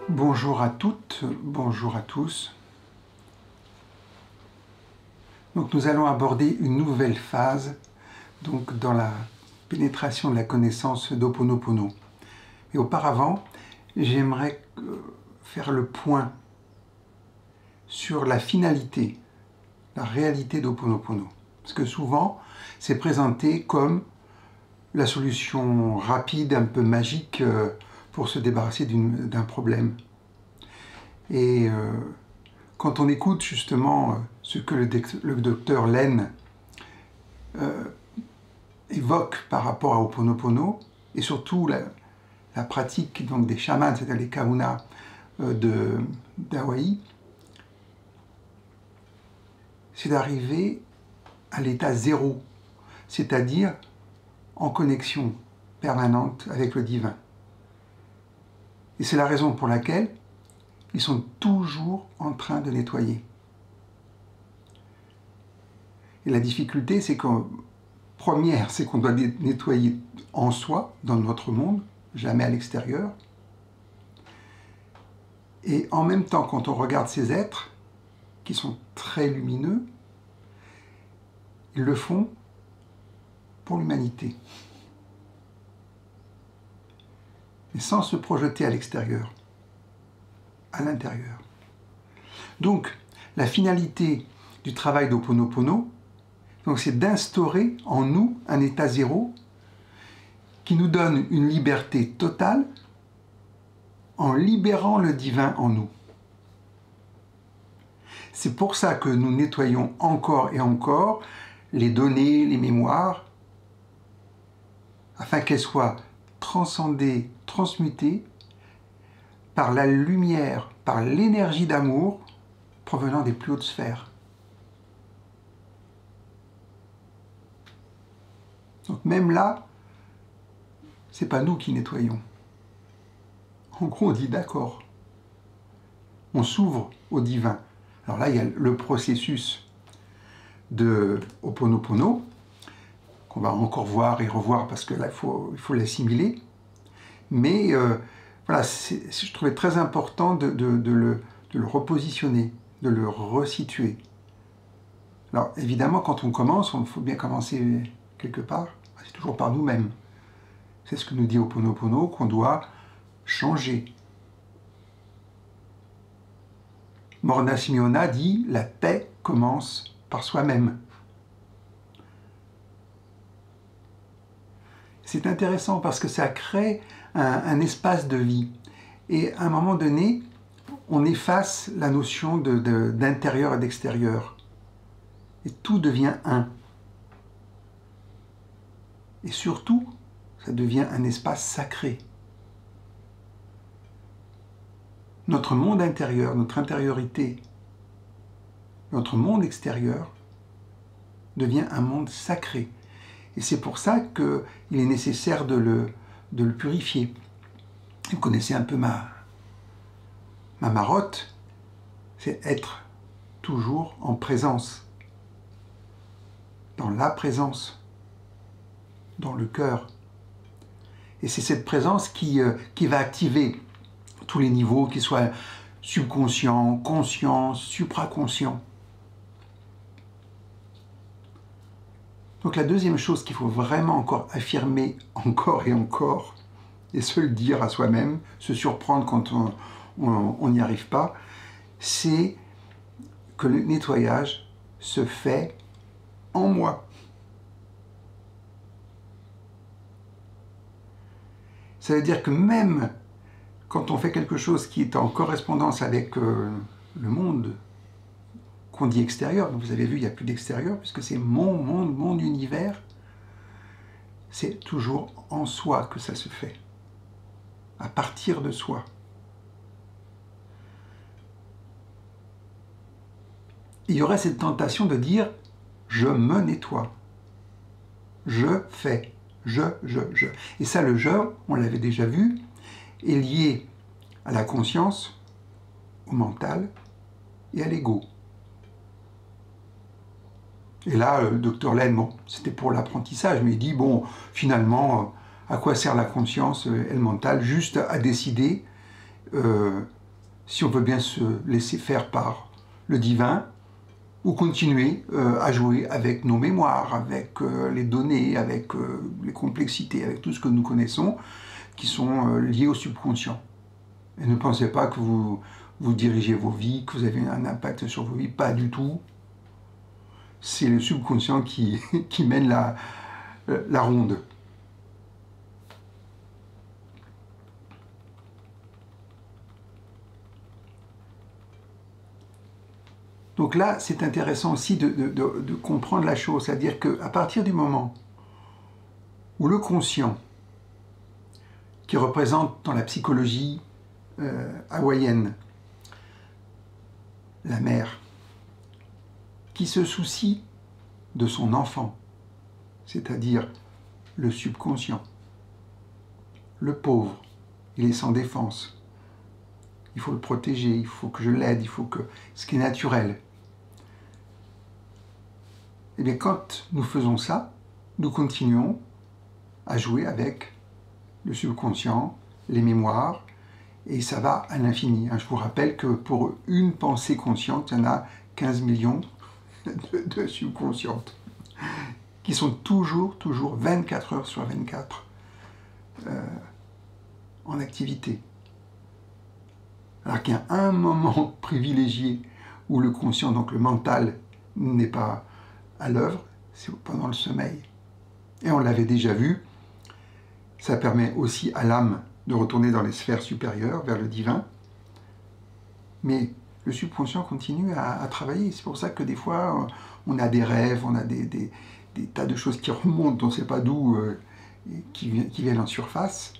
Bonjour à toutes, bonjour à tous. Donc nous allons aborder une nouvelle phase dans la pénétration de la connaissance d'Ho'oponopono. Et auparavant, j'aimerais faire le point sur la finalité, la réalité d'Ho'oponopono. Parce que souvent, c'est présenté comme la solution rapide, un peu magique pour se débarrasser d'un problème. Et quand on écoute justement ce que le docteur Len évoque par rapport à Ho'oponopono, et surtout la pratique donc, des chamans, c'est-à-dire les kaunas d'Hawaï, c'est d'arriver à l'état zéro, c'est-à-dire en connexion permanente avec le divin. Et c'est la raison pour laquelle ils sont toujours en train de nettoyer. Et la difficulté, c'est première, c'est qu'on doit nettoyer en soi, dans notre monde, jamais à l'extérieur. Et en même temps, quand on regarde ces êtres, qui sont très lumineux, ils le font pour l'humanité. Et sans se projeter à l'extérieur, à l'intérieur. Donc, la finalité du travail d'Ho'oponopono, c'est d'instaurer en nous un état zéro qui nous donne une liberté totale en libérant le divin en nous. C'est pour ça que nous nettoyons encore et encore les données, les mémoires, afin qu'elles soient transcendées, transmutées par la lumière, par l'énergie d'amour provenant des plus hautes sphères. Donc même là, c'est pas nous qui nettoyons. En gros, on dit d'accord. On s'ouvre au divin. Alors là, il y a le processus de Ho'oponopono, qu'on va encore voir et revoir parce que là, il faut l'assimiler. Mais voilà, je trouvais très important de le repositionner, de le resituer. Alors évidemment, quand on commence, il faut bien commencer quelque part. C'est toujours par nous-mêmes. C'est ce que nous dit Ho'oponopono, qu'on doit changer. Morna Simeona dit « La paix commence par soi-même ». C'est intéressant parce que ça crée un espace de vie. Et à un moment donné, on efface la notion d'intérieur et d'extérieur. Et tout devient un. Et surtout, ça devient un espace sacré. Notre monde intérieur, notre intériorité, notre monde extérieur devient un monde sacré. Et c'est pour ça qu'il est nécessaire de le purifier. Vous connaissez un peu ma marotte, c'est être toujours en présence, dans la présence, dans le cœur. Et c'est cette présence qui va activer tous les niveaux, qu'ils soient subconscients, conscients, supraconscients. Donc la deuxième chose qu'il faut vraiment encore affirmer encore et encore, et se le dire à soi-même, se surprendre quand on n'y arrive pas, c'est que le nettoyage se fait en moi. Ça veut dire que même quand on fait quelque chose qui est en correspondance avec le monde qu'on dit extérieur, donc vous avez vu, il n'y a plus d'extérieur, puisque c'est mon monde, mon univers, c'est toujours en soi que ça se fait, à partir de soi. Il y aurait cette tentation de dire « je me nettoie »,« je fais », je. Et ça, le « je », on l'avait déjà vu, est lié à la conscience, au mental et à l'ego. Et là, le docteur Len, bon, c'était pour l'apprentissage, mais il dit, bon, finalement, à quoi sert la conscience et le mental? Juste à décider si on veut bien se laisser faire par le divin, ou continuer à jouer avec nos mémoires, avec les données, avec les complexités, avec tout ce que nous connaissons, qui sont liés au subconscient. Et ne pensez pas que vous dirigez vos vies, que vous avez un impact sur vos vies, pas du tout. C'est le subconscient qui mène la ronde. Donc là, c'est intéressant aussi de comprendre la chose, c'est-à-dire qu'à partir du moment où le conscient, qui représente dans la psychologie hawaïenne la mère, qui se soucie de son enfant, c'est-à-dire le subconscient, le pauvre, il est sans défense, il faut le protéger, il faut que je l'aide, il faut que... ce qui est naturel. Eh bien, quand nous faisons ça, nous continuons à jouer avec le subconscient, les mémoires, et ça va à l'infini. Je vous rappelle que pour une pensée consciente, il y en a 15 millions de subconscientes, qui sont toujours 24 heures sur 24 en activité. Alors qu'il y a un moment privilégié où le conscient, donc le mental, n'est pas à l'œuvre, c'est pendant le sommeil. Et on l'avait déjà vu, ça permet aussi à l'âme de retourner dans les sphères supérieures, vers le divin. Mais le subconscient continue à travailler. C'est pour ça que des fois, on a des rêves, on a des tas de choses qui remontent, on ne sait pas d'où, qui viennent en surface.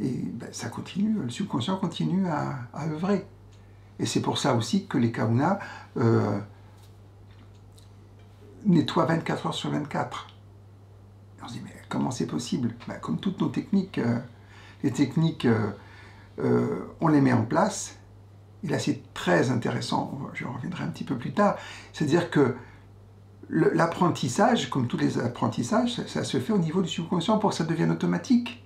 Et ben, ça continue, le subconscient continue à œuvrer. Et c'est pour ça aussi que les kaunas nettoient 24 heures sur 24. Et on se dit, mais comment c'est possible? Ben, comme toutes nos techniques, les techniques, on les met en place. Et là, c'est très intéressant, je reviendrai un petit peu plus tard. C'est-à-dire que l'apprentissage, comme tous les apprentissages, ça se fait au niveau du subconscient pour que ça devienne automatique.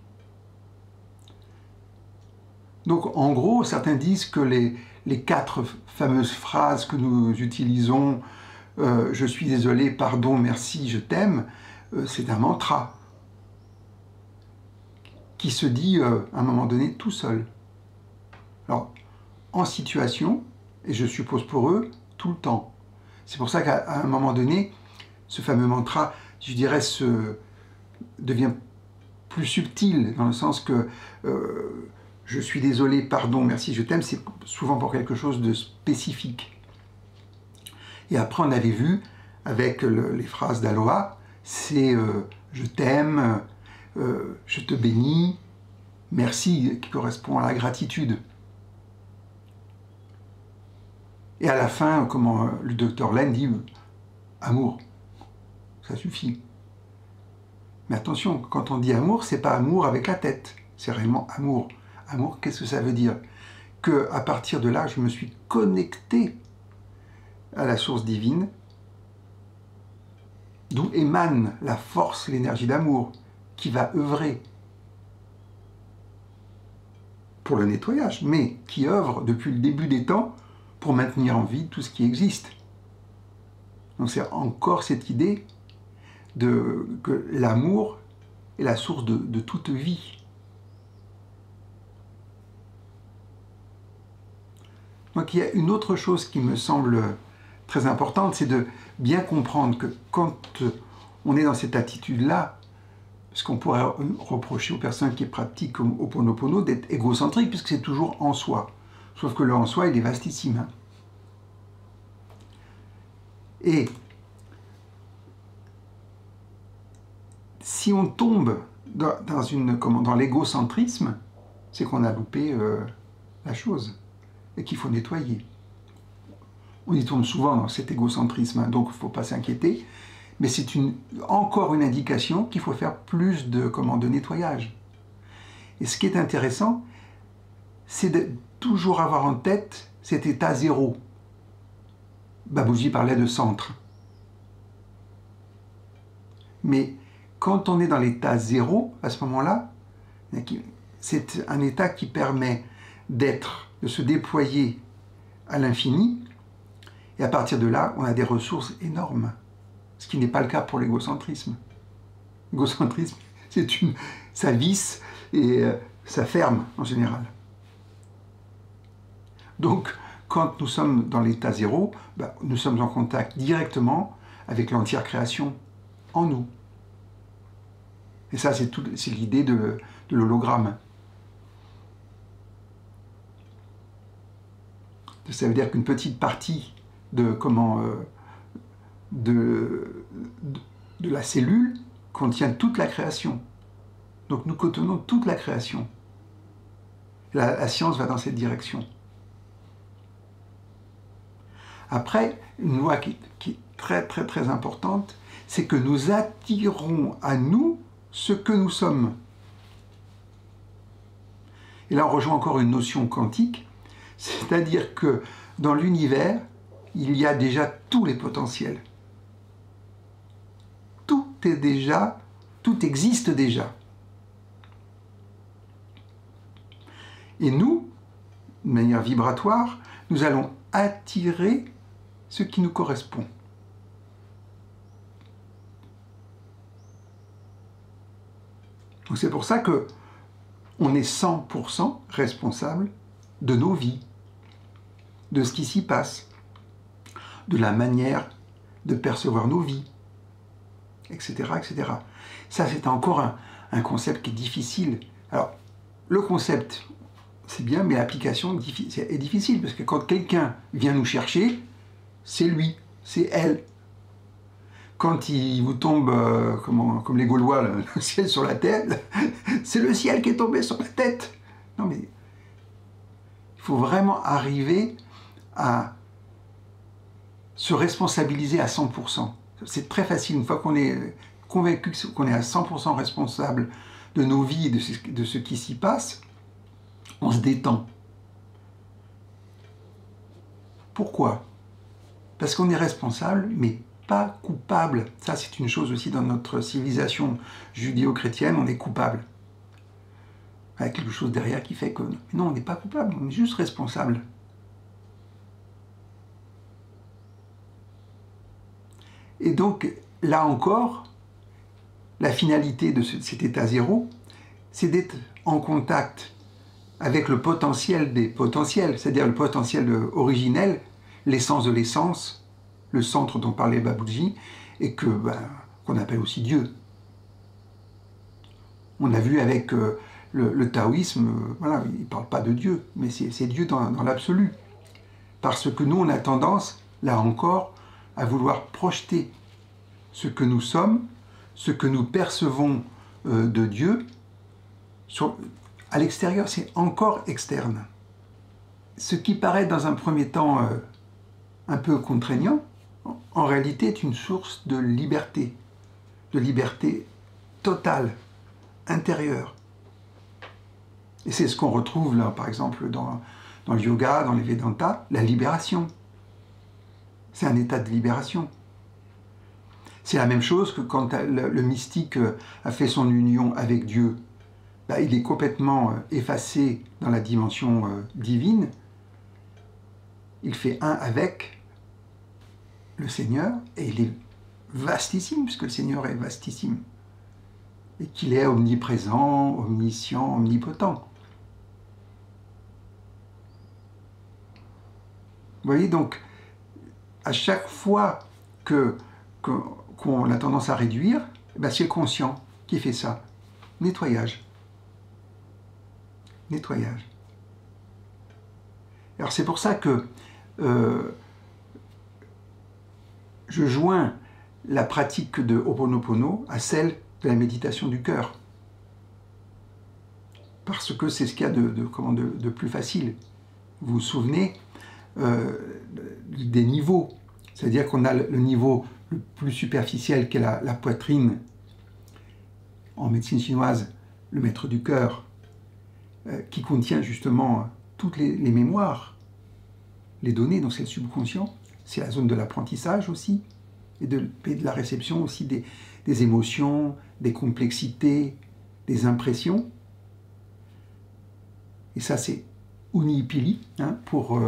Donc, en gros, certains disent que les 4 fameuses phrases que nous utilisons, je suis désolé, pardon, merci, je t'aime, c'est un mantra qui se dit à un moment donné tout seul. Alors, en situation, et je suppose pour eux, tout le temps. C'est pour ça qu'à un moment donné, ce fameux mantra, je dirais, devient plus subtil, dans le sens que je suis désolé, pardon, merci, je t'aime, c'est souvent pour quelque chose de spécifique. Et après, on avait vu, avec les phrases d'Aloha, c'est je t'aime, je te bénis, merci, qui correspond à la gratitude. Et à la fin, comme le docteur Len dit, amour, ça suffit. Mais attention, quand on dit amour, c'est pas amour avec la tête, c'est réellement amour. Amour, qu'est-ce que ça veut dire? Qu'à partir de là, je me suis connecté à la source divine, d'où émane la force, l'énergie d'amour, qui va œuvrer pour le nettoyage, mais qui œuvre depuis le début des temps pour maintenir en vie tout ce qui existe. Donc c'est encore cette idée que l'amour est la source de toute vie. Donc il y a une autre chose qui me semble très importante, c'est de bien comprendre que quand on est dans cette attitude-là, ce qu'on pourrait reprocher aux personnes qui pratiquent Ho'oponopono d'être égocentriques, puisque c'est toujours en soi. Sauf que le en soi, il est vastissime. Et si on tombe dans l'égocentrisme, c'est qu'on a loupé la chose et qu'il faut nettoyer. On y tombe souvent dans cet égocentrisme, donc il ne faut pas s'inquiéter, mais c'est encore une indication qu'il faut faire plus de nettoyage. Et ce qui est intéressant, c'est de toujours avoir en tête cet état zéro. Babuji parlait de centre. Mais quand on est dans l'état zéro, à ce moment-là, c'est un état qui permet d'être, de se déployer à l'infini, et à partir de là, on a des ressources énormes, ce qui n'est pas le cas pour l'égocentrisme. L'égocentrisme, ça visse et ça ferme en général. Donc, quand nous sommes dans l'état zéro, nous sommes en contact directement avec l'entière création en nous. Et ça, c'est l'idée de l'hologramme. Ça veut dire qu'une petite partie de la cellule contient toute la création. Donc nous contenons toute la création. La science va dans cette direction. Après, une loi qui est très très très importante, c'est que nous attirons à nous ce que nous sommes. Et là, on rejoint encore une notion quantique, c'est-à-dire que dans l'univers, il y a déjà tous les potentiels. Tout existe déjà. Et nous, de manière vibratoire, nous allons attirer ce qui nous correspond. Donc c'est pour ça que on est 100% responsable de nos vies, de ce qui s'y passe, de la manière de percevoir nos vies, etc. etc. Ça, c'est encore un concept qui est difficile. Alors, le concept, c'est bien, mais l'application est difficile, parce que quand quelqu'un vient nous chercher, c'est lui, c'est elle. Quand il vous tombe, comme les Gaulois, le ciel sur la tête, c'est le ciel qui est tombé sur la tête. Non, mais il faut vraiment arriver à se responsabiliser à 100%. C'est très facile, une fois qu'on est convaincu qu'on est à 100% responsable de nos vies et de ce qui s'y passe, on se détend. Pourquoi? Parce qu'on est responsable, mais pas coupable. Ça, c'est une chose aussi dans notre civilisation judéo-chrétienne, on est coupable. Avec quelque chose derrière qui fait que... Non, on n'est pas coupable, on est juste responsable. Et donc, là encore, la finalité de cet état zéro, c'est d'être en contact avec le potentiel des potentiels, c'est-à-dire le potentiel originel, l'essence de l'essence, le centre dont parlait Baboudji, et qu'on appelle aussi Dieu. On a vu avec le taoïsme, voilà, il ne parle pas de Dieu, mais c'est Dieu dans l'absolu. Parce que nous, on a tendance, là encore, à vouloir projeter ce que nous sommes, ce que nous percevons de Dieu, à l'extérieur, c'est encore externe. Ce qui paraît dans un premier temps un peu contraignant, en réalité est une source de liberté totale, intérieure. Et c'est ce qu'on retrouve là, par exemple, dans le yoga, dans les Védantas, la libération. C'est un état de libération. C'est la même chose que quand le mystique a fait son union avec Dieu. Il est complètement effacé dans la dimension divine. Il fait un avec le Seigneur, et il est vastissime, puisque le Seigneur est vastissime. Et qu'il est omniprésent, omniscient, omnipotent. Vous voyez, donc, à chaque fois qu'on a tendance à réduire, c'est le conscient qui fait ça. Nettoyage. Nettoyage. Alors c'est pour ça que je joins la pratique de Ho'oponopono à celle de la méditation du cœur. Parce que c'est ce qu'il y a de plus facile. Vous vous souvenez des niveaux. C'est-à-dire qu'on a le niveau le plus superficiel qui est la poitrine. En médecine chinoise, le maître du cœur, qui contient justement toutes les mémoires, les données, donc c'est le subconscient. C'est la zone de l'apprentissage aussi, et de la réception aussi des émotions, des complexités, des impressions. Et ça, c'est Unipili, hein, pour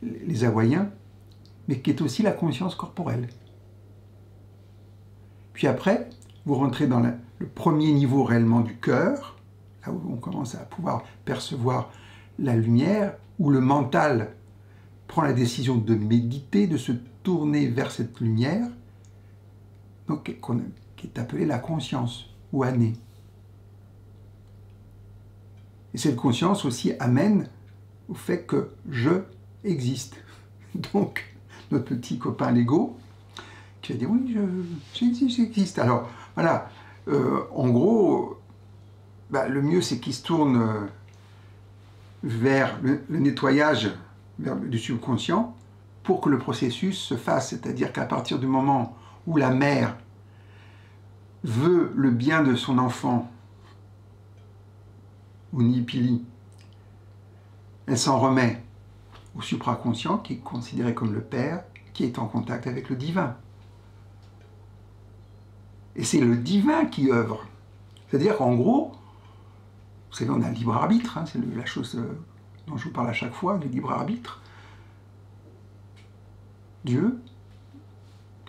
les Hawaïens, mais qui est aussi la conscience corporelle. Puis après, vous rentrez dans le premier niveau réellement du cœur, là où on commence à pouvoir percevoir la lumière, où le mental prend la décision de méditer, de se tourner vers cette lumière, donc, qui est appelée la conscience, ou Ané. Et cette conscience aussi amène au fait que je existe. Donc, notre petit copain l'ego, qui va dire oui, j'existe. Alors, voilà, en gros, le mieux c'est qu'il se tourne vers le nettoyage du subconscient pour que le processus se fasse. C'est-à-dire qu'à partir du moment où la mère veut le bien de son enfant, ou Nipili, elle s'en remet au supraconscient, qui est considéré comme le père, qui est en contact avec le divin. Et c'est le divin qui œuvre. C'est-à-dire qu'en gros, vous savez, on a le libre arbitre, hein, c'est la chose dont je vous parle à chaque fois, le libre arbitre. Dieu,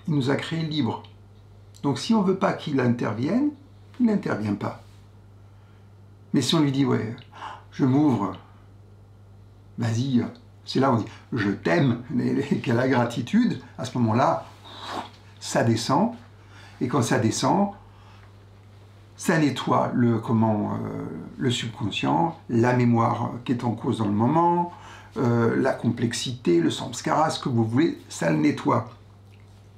il nous a créés libres. Donc si on ne veut pas qu'il intervienne, il n'intervient pas. Mais si on lui dit, ouais, je m'ouvre, vas-y, c'est là où on dit, je t'aime, quelle la gratitude, à ce moment-là, ça descend, et quand ça descend, ça nettoie le subconscient, la mémoire qui est en cause dans le moment, la complexité, le samskara, ce que vous voulez, ça le nettoie.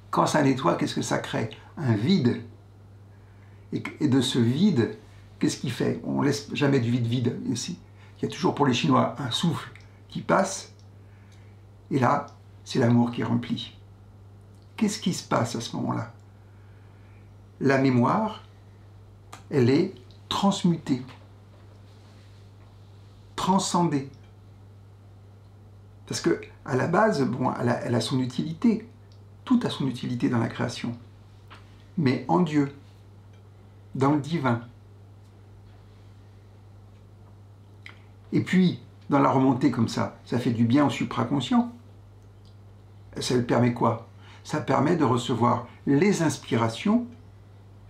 Quand ça nettoie, qu'est-ce que ça crée? Un vide. Et de ce vide, qu'est-ce qu'il fait? On ne laisse jamais du vide ici. Il y a toujours pour les Chinois un souffle qui passe, et là, c'est l'amour qui remplit. Qu'est-ce qui se passe à ce moment-là? La mémoire, elle est transmutée, transcendée. Parce que à la base, bon, elle a son utilité. Tout a son utilité dans la création. Mais en Dieu, dans le divin. Et puis, dans la remontée comme ça fait du bien au supraconscient. Ça lui permet quoi? Ça permet de recevoir les inspirations,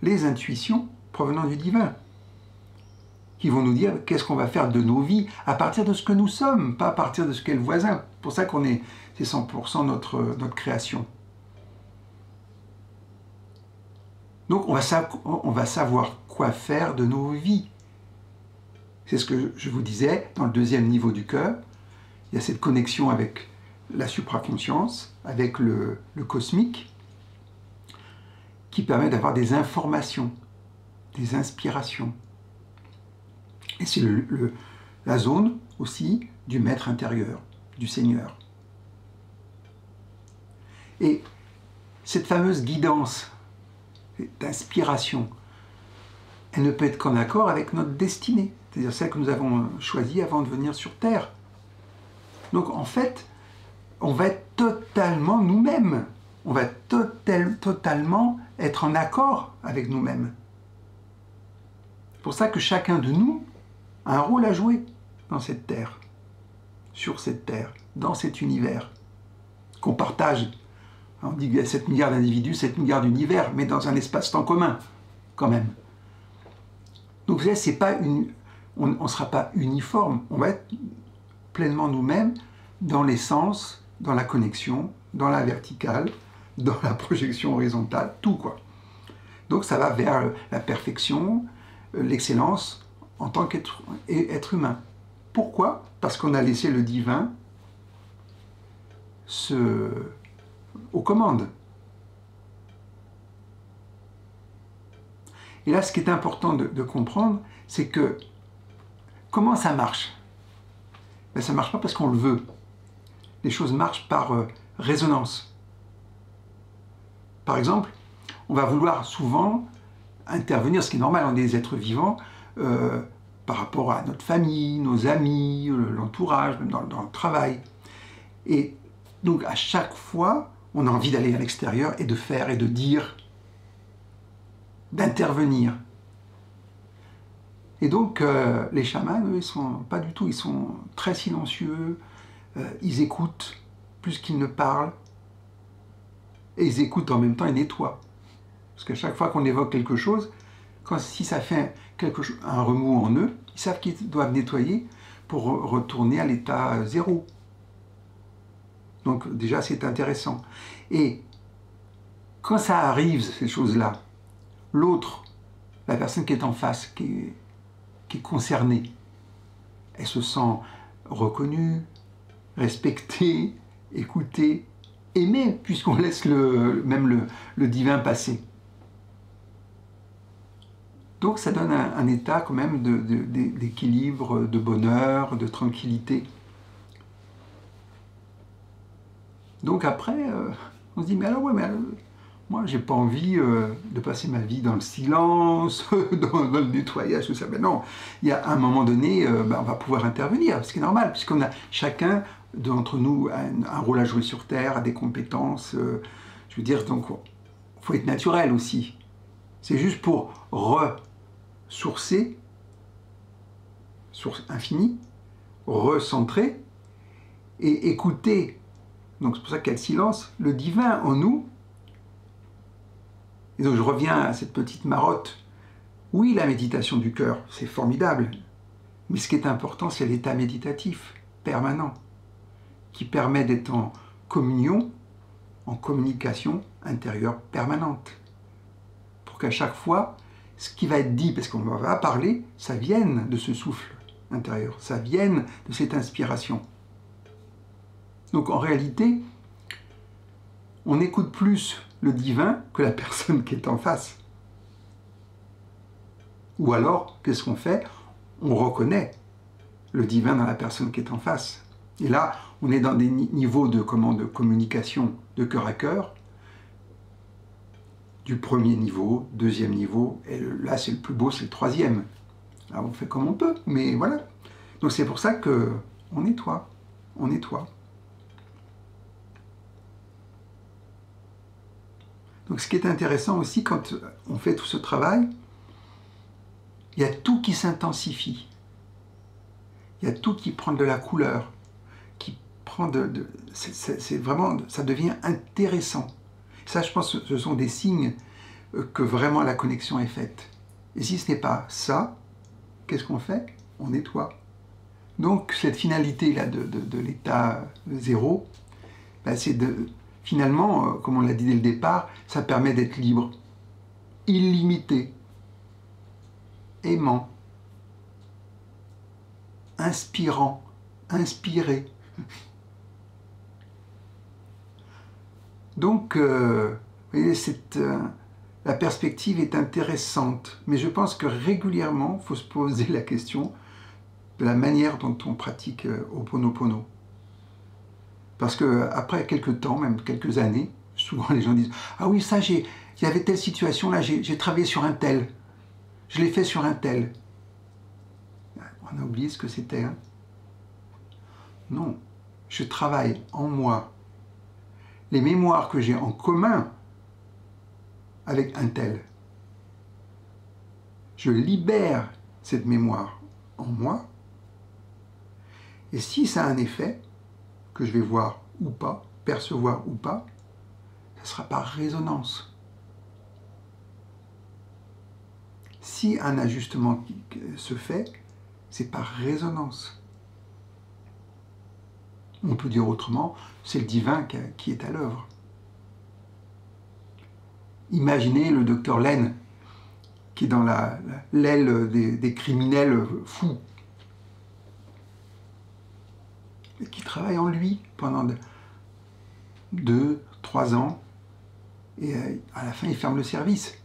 les intuitions provenant du divin, qui vont nous dire qu'est-ce qu'on va faire de nos vies à partir de ce que nous sommes, pas à partir de ce qu'est le voisin. C'est pour ça c'est 100% notre création. Donc on va savoir quoi faire de nos vies. C'est ce que je vous disais, dans le deuxième niveau du cœur, il y a cette connexion avec la supraconscience, avec le cosmique, qui permet d'avoir des informations, des inspirations. Et c'est la zone aussi du maître intérieur, du Seigneur. Et cette fameuse guidance, d'inspiration, elle ne peut être qu'en accord avec notre destinée, c'est-à-dire celle que nous avons choisie avant de venir sur Terre. Donc en fait, on va être totalement nous-mêmes, on va totalement être en accord avec nous-mêmes. C'est pour ça que chacun de nous a un rôle à jouer dans cette Terre, sur cette Terre, dans cet univers qu'on partage. On dit qu'il y a 7 milliards d'individus, 7 milliards d'univers, mais dans un espace-temps commun, quand même. Donc, vous savez, c'est pas on ne sera pas uniforme, on va être pleinement nous-mêmes dans l'essence, dans la connexion, dans la verticale, dans la projection horizontale, tout quoi. Donc, ça va vers la perfection, l'excellence en tant qu'être humain. Pourquoi? Parce qu'on a laissé le divin aux commandes. Et là, ce qui est important de comprendre, c'est que comment ça marche? Ben, ça ne marche pas parce qu'on le veut. Les choses marchent par résonance. Par exemple, on va vouloir souvent intervenir, ce qui est normal, on est des êtres vivants, par rapport à notre famille, nos amis, l'entourage, même dans le travail. Et donc, à chaque fois, on a envie d'aller à l'extérieur et de faire et de dire, d'intervenir. Et donc, les chamans, eux, ils sont pas du tout, ils sont très silencieux, ils écoutent plus qu'ils ne parlent, et ils écoutent en même temps, ils nettoient. Parce qu'à chaque fois qu'on évoque quelque chose, si ça fait un remous en eux, ils savent qu'ils doivent nettoyer pour retourner à l'état zéro. Donc déjà, c'est intéressant. Et quand ça arrive, ces choses-là, l'autre, la personne qui est en face, qui est concernée, elle se sent reconnue, respectée, écoutée, aimée, puisqu'on laisse même le divin passer. Donc ça donne un état quand même d'équilibre, de bonheur, de tranquillité. Donc après, on se dit, mais alors ouais, moi j'ai pas envie de passer ma vie dans le silence, dans le nettoyage, tout ça. Ben non, il y a un moment donné, on va pouvoir intervenir, ce qui est normal, puisqu'on a chacun d'entre nous a un rôle à jouer sur Terre, a des compétences. Je veux dire, donc il faut être naturel aussi. C'est juste pour ressourcer, source infinie, recentrer et écouter. Donc c'est pour ça qu'il y a le silence, le divin en nous. Et donc je reviens à cette petite marotte. Oui, la méditation du cœur, c'est formidable. Mais ce qui est important, c'est l'état méditatif permanent, qui permet d'être en communion, en communication intérieure permanente. Pour qu'à chaque fois, ce qui va être dit, parce qu'on va parler, ça vienne de ce souffle intérieur, ça vienne de cette inspiration. Donc en réalité, on écoute plus le divin que la personne qui est en face. Ou alors, qu'est-ce qu'on fait? On reconnaît le divin dans la personne qui est en face. Et là, on est dans des niveaux de communication de cœur à cœur, du premier niveau, deuxième niveau, et là c'est le plus beau, c'est le troisième. Là on fait comme on peut, mais voilà. Donc c'est pour ça qu'on nettoie, on nettoie. Donc ce qui est intéressant aussi quand on fait tout ce travail, il y a tout qui s'intensifie. Il y a tout qui prend de la couleur, qui prend c'est vraiment, ça devient intéressant. Ça, je pense, ce sont des signes que vraiment la connexion est faite. Et si ce n'est pas ça, qu'est-ce qu'on fait? On nettoie. Donc cette finalité-là de l'état zéro, ben, c'est finalement, comme on l'a dit dès le départ, ça permet d'être libre, illimité, aimant, inspirant, inspiré. Donc, vous voyez, la perspective est intéressante, mais je pense que régulièrement, il faut se poser la question de la manière dont on pratique Ho'oponopono. Parce que après quelques temps, même quelques années, souvent les gens disent « Ah oui, ça, il y avait telle situation, là, j'ai travaillé sur un tel. Je l'ai fait sur un tel. » On a oublié ce que c'était. Hein? Non, je travaille en moi les mémoires que j'ai en commun avec un tel. Je libère cette mémoire en moi. Et si ça a un effet, que je vais voir ou pas, percevoir ou pas, ça sera par résonance. Si un ajustement se fait, c'est par résonance. On peut dire autrement, c'est le divin qui est à l'œuvre. Imaginez le docteur Laine, qui est dans l'aile des criminels fous, et qui travaille en lui pendant 2, 3 ans, et à la fin il ferme le service.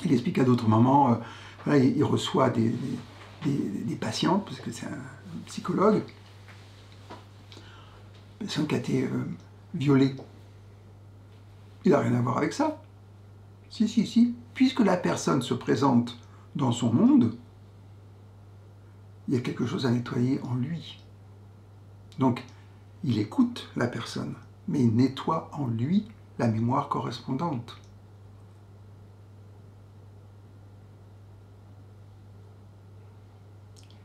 Il explique à d'autres moments, voilà, il reçoit des patientes, parce que c'est un psychologue, une personne qui a été violée. Il n'a rien à voir avec ça. Si. Puisque la personne se présente dans son monde, il y a quelque chose à nettoyer en lui. Donc, il écoute la personne, mais il nettoie en lui la mémoire correspondante.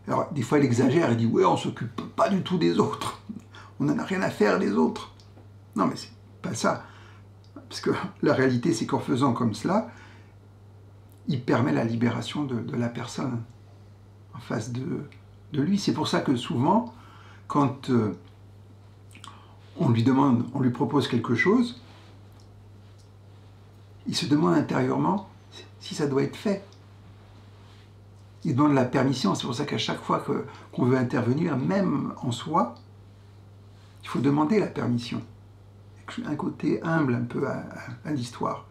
Alors, des fois, il exagère, il dit « ouais, on ne s'occupe pas du tout des autres. On n'en a rien à faire des autres. » Non, mais c'est pas ça. Parce que la réalité, c'est qu'en faisant comme cela, il permet la libération de la personne en face de lui. C'est pour ça que souvent, quand on lui propose quelque chose, il se demande intérieurement si ça doit être fait. Il demande la permission. C'est pour ça qu'à chaque fois qu'on veut intervenir, même en soi, il faut demander la permission. Un côté humble un peu à l'histoire.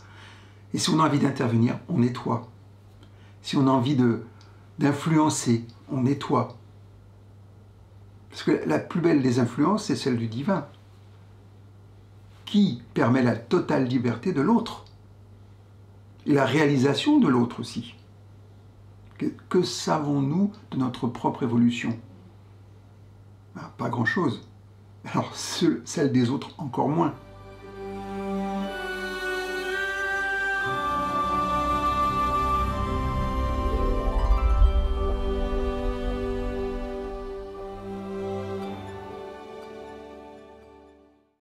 Et si on a envie d'intervenir, on nettoie. Si on a envie d'influencer, on nettoie. Parce que la plus belle des influences, c'est celle du divin, qui permet la totale liberté de l'autre. Et la réalisation de l'autre aussi. Que savons-nous de notre propre évolution? Pas grand-chose. Alors, celle des autres, encore moins.